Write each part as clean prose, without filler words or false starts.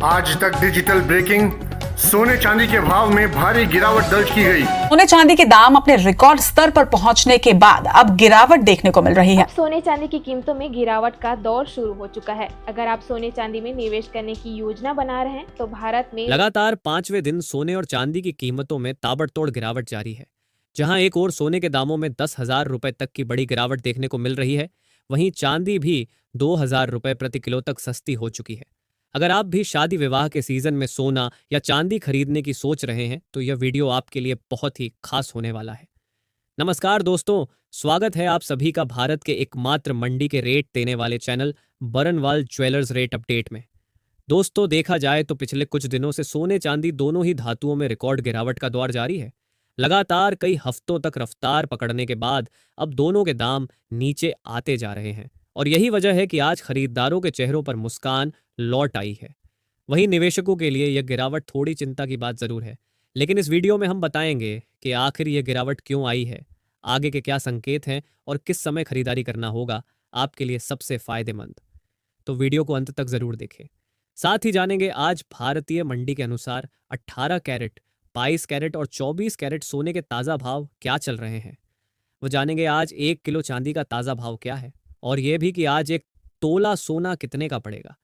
आज तक digital breaking. सोने चांदी के भाव में भारी गिरावट दर्ज की गई। सोने चांदी के दाम अपने रिकॉर्ड स्तर पर पहुंचने के बाद अब गिरावट देखने को मिल रही है। सोने चांदी की कीमतों में गिरावट का दौर शुरू हो चुका है। अगर आप सोने चांदी में निवेश करने की योजना बना रहे हैं तो भारत में लगातार 5वें दिन सोने और चांदी की कीमतों में ताबड़तोड़ गिरावट जारी है। जहां एक ओर सोने के दामों में 10,000 रुपए तक की बड़ी गिरावट देखने को मिल रही है, वहीं चांदी भी 2,000 रुपए प्रति किलो तक सस्ती हो चुकी है। अगर आप भी शादी विवाह के सीजन में सोना या चांदी खरीदने की सोच रहे हैं तो यह वीडियो आपके लिए बहुत ही खास होने वाला है। नमस्कार दोस्तों, स्वागत है आप सभी का भारत के एकमात्र मंडी के रेट देने वाले channel Barnwal jewellers rate update में। दोस्तों, देखा जाए तो पिछले कुछ दिनों से सोने चांदी दोनों ही धातुओं में रिकॉर्ड गिरावट का दौर जारी है। लगातार कई हफ्तों तक रफ्तार पकड़ने के बाद अब दोनों के दाम नीचे आते जा रहे हैं और यही वजह है कि आज खरीदारों के चेहरों पर मुस्कान लौट आई है। वहीं निवेशकों के लिए यह गिरावट थोड़ी चिंता की बात जरूर है, लेकिन इस वीडियो में हम बताएंगे कि आखिर यह गिरावट क्यों आई है, आगे के क्या संकेत हैं और किस समय खरीदारी करना होगा आपके लिए सबसे फायदेमंद। तो वीडियो को अंत तक जरूर देखें। साथ ही जानेंगे आज भारतीय मंडी के अनुसार 18 कैरेट, 22 कैरेट और 24 कैरेट सोने के ताज़ा भाव क्या चल रहे हैं। वो जानेंगे आज 1 किलो चांदी का ताज़ा भाव क्या है और यह भी कि आज एक तोला सोना कितने का पड़ेगा।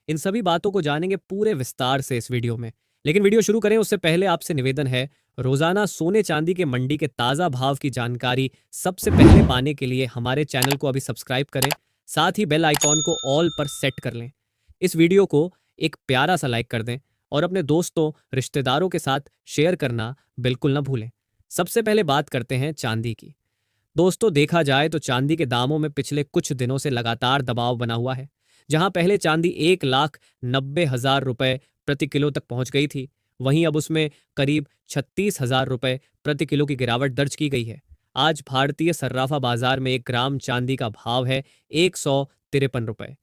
इन सभी बातों को जानेंगे पूरे विस्तार से इस वीडियो में। लेकिन वीडियो शुरू करें उससे पहले आपसे निवेदन है, रोजाना सोने चांदी के मंडी के ताज़ा भाव की जानकारी सबसे पहले पाने के लिए हमारे चैनल को अभी सब्सक्राइब करें, साथ ही बेल आइकॉन को ऑल पर सेट कर लें। इस वीडियो को एक प्यारा सा लाइक कर दें और अपने दोस्तों रिश्तेदारों के साथ शेयर करना बिल्कुल ना भूलें। सबसे पहले बात करते हैं चांदी की। दोस्तों, देखा जाए तो चांदी के दामों में पिछले कुछ दिनों से लगातार दबाव बना हुआ है। जहां पहले चांदी 1,90,000 रुपए प्रति किलो तक पहुंच गई थी, वहीं अब उसमें करीब 36,000 रुपए प्रति किलो की गिरावट दर्ज की गई है। आज भारतीय सर्राफा बाजार में 1 ग्राम चांदी का भाव है 153 रुपए,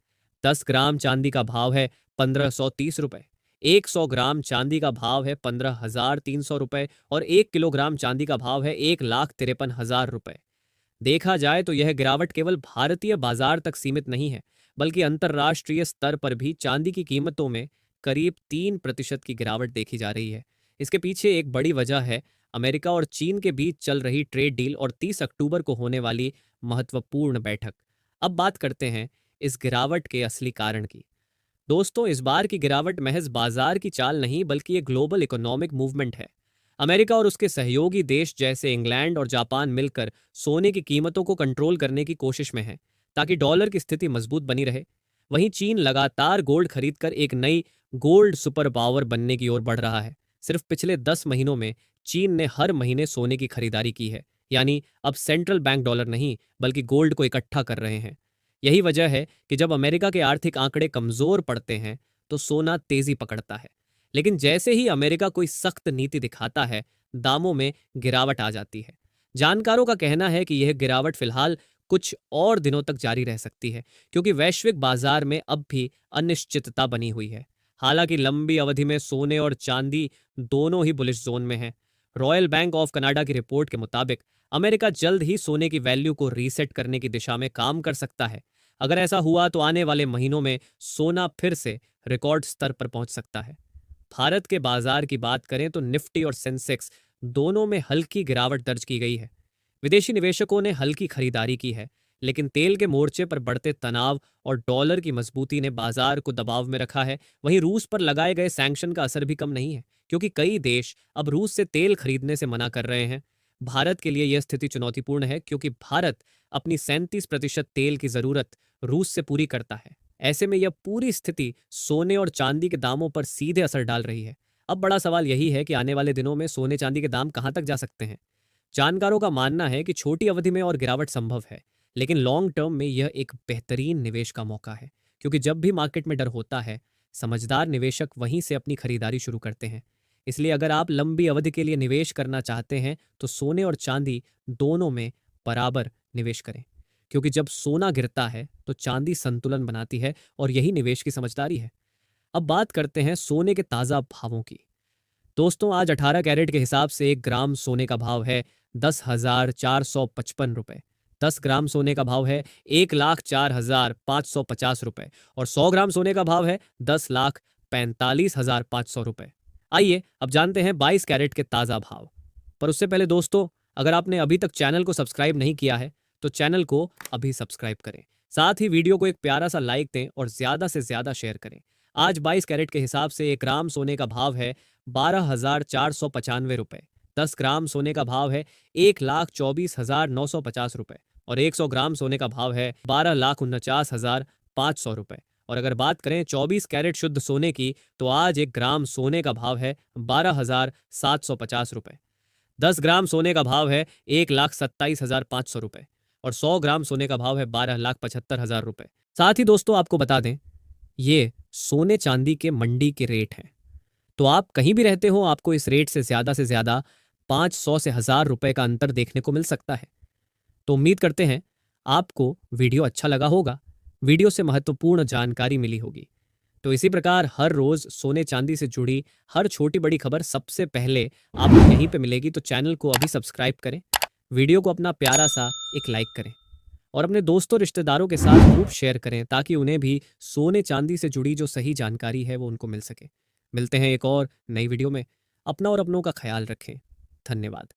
10 ग्राम चांदी का भाव है 1,530 रुपए, 100 ग्राम चांदी का भाव है 15,300 रुपए और 1 किलोग्राम चांदी का भाव है 1,53,000 रुपए। देखा जाए तो यह गिरावट केवल भारतीय बाजार तक सीमित नहीं है, बल्कि अंतर्राष्ट्रीय स्तर पर भी चांदी की कीमतों में करीब 3% की गिरावट देखी जा रही है। इसके पीछे एक बड़ी वजह है अमेरिका और चीन के बीच चल रही ट्रेड डील और 30 अक्टूबर को होने वाली महत्वपूर्ण बैठक। अब बात करते हैं इस गिरावट के असली कारण की। दोस्तों, इस बार की गिरावट महज बाजार की चाल नहीं बल्कि एक ग्लोबल इकोनॉमिक मूवमेंट है। अमेरिका और उसके सहयोगी देश जैसे इंग्लैंड और जापान मिलकर सोने की कीमतों को कंट्रोल करने की कोशिश में है ताकि डॉलर की स्थिति मजबूत बनी रहे। वहीं चीन लगातार गोल्ड खरीदकर एक नई गोल्ड सुपर पावर बनने की ओर बढ़ रहा है। सिर्फ पिछले 10 महीनों में चीन ने हर महीने सोने की खरीदारी की है, यानी अब सेंट्रल बैंक डॉलर नहीं बल्कि गोल्ड को इकट्ठा कर रहे हैं। यही वजह है कि जब अमेरिका के आर्थिक आंकड़े कमजोर पड़ते हैं तो सोना तेजी पकड़ता है, लेकिन जैसे ही अमेरिका कोई सख्त नीति दिखाता है, दामों में गिरावट आ जाती है। जानकारों का कहना है कि यह गिरावट फिलहाल कुछ और दिनों तक जारी रह सकती है, क्योंकि वैश्विक बाजार में अब भी अनिश्चितता बनी हुई है। हालांकि लंबी अवधि में सोने और चांदी दोनों ही बुलिश जोन में हैं। रॉयल बैंक ऑफ कनाडा की रिपोर्ट के मुताबिक अमेरिका जल्द ही सोने की वैल्यू को रीसेट करने की दिशा में काम कर सकता है। अगर ऐसा हुआ तो आने वाले महीनों में सोना फिर से रिकॉर्ड स्तर पर पहुंच सकता है। भारत के बाजार की बात करें तो निफ्टी और सेंसेक्स दोनों में हल्की गिरावट दर्ज की गई है। विदेशी निवेशकों ने हल्की खरीदारी की है, लेकिन तेल के मोर्चे पर बढ़ते तनाव और डॉलर की मजबूती ने बाजार को दबाव में रखा है। वहीं रूस पर लगाए गए सैंक्शन का असर भी कम नहीं है, क्योंकि कई देश अब रूस से तेल खरीदने से मना कर रहे हैं। भारत के लिए यह स्थिति चुनौतीपूर्ण है, क्योंकि भारत अपनी 37% तेल की जरूरत रूस से पूरी करता है। ऐसे में यह पूरी स्थिति सोने और चांदी के दामों पर सीधे असर डाल रही है। अब बड़ा सवाल यही है कि आने वाले दिनों में सोने चांदी के दाम कहां तक जा सकते हैं। जानकारों का मानना है कि छोटी अवधि में और गिरावट संभव है, लेकिन लॉन्ग टर्म में यह एक बेहतरीन निवेश का मौका है, क्योंकि जब भी मार्केट में डर होता है, समझदार निवेशक वहीं से अपनी खरीदारी शुरू करते हैं। इसलिए अगर आप लंबी अवधि के लिए निवेश करना चाहते हैं तो सोने और चांदी दोनों में बराबर निवेश करें, क्योंकि जब सोना गिरता है तो चांदी संतुलन बनाती है और यही निवेश की समझदारी है। अब बात करते हैं सोने के ताज़ा भावों की। दोस्तों, आज 18 कैरेट के हिसाब से 1 ग्राम सोने का भाव है 10,455 रुपए, 10 ग्राम सोने का भाव है 1,04,550 रुपए और 100 ग्राम सोने का भाव है 10,65,000 45,500 रुपए। आइए अब जानते हैं 22 कैरेट के ताज़ा भाव। पर उससे पहले दोस्तों, अगर आपने अभी तक चैनल को सब्सक्राइब नहीं किया है तो चैनल को अभी सब्सक्राइब करें। साथ ही वीडियो को एक प्यारा सा लाइक दें और ज़्यादा से ज़्यादा शेयर करें। आज 22 कैरेट के हिसाब से 1 ग्राम सोने का भाव है 12,495 रुपए। 10 ग्राम सोने का भाव है 1,24,950 रुपए और 100 ग्राम सोने का भाव है 12,49,500 रुपए। और अगर बात करें 24 कैरेट शुद्ध सोने की तो आज 1 ग्राम सोने का भाव है 12,750 रुपए। 10 ग्राम सोने का भाव है 1,27,500 रुपए और 100 ग्राम सोने का भाव है 12,75,000 रुपए। साथ ही दोस्तों आपको बता दें, ये सोने चांदी के मंडी के रेट हैं। तो आप कहीं भी रहते हो, आपको इस रेट से ज़्यादा 500 से 1000 रुपए का अंतर देखने को मिल सकता है। तो उम्मीद करते हैं आपको वीडियो अच्छा लगा होगा, वीडियो से महत्वपूर्ण जानकारी मिली होगी। तो इसी प्रकार हर रोज़ सोने चांदी से जुड़ी हर छोटी बड़ी खबर सबसे पहले आपको यहीं पे मिलेगी। तो चैनल को अभी सब्सक्राइब करें, वीडियो को अपना प्यारा सा एक लाइक करें और अपने दोस्तों रिश्तेदारों के साथ खूब शेयर करें ताकि उन्हें भी सोने चांदी से जुड़ी जो सही जानकारी है वो उनको मिल सके। मिलते हैं एक और नई वीडियो में। अपना और अपनों का ख्याल रखें। धन्यवाद।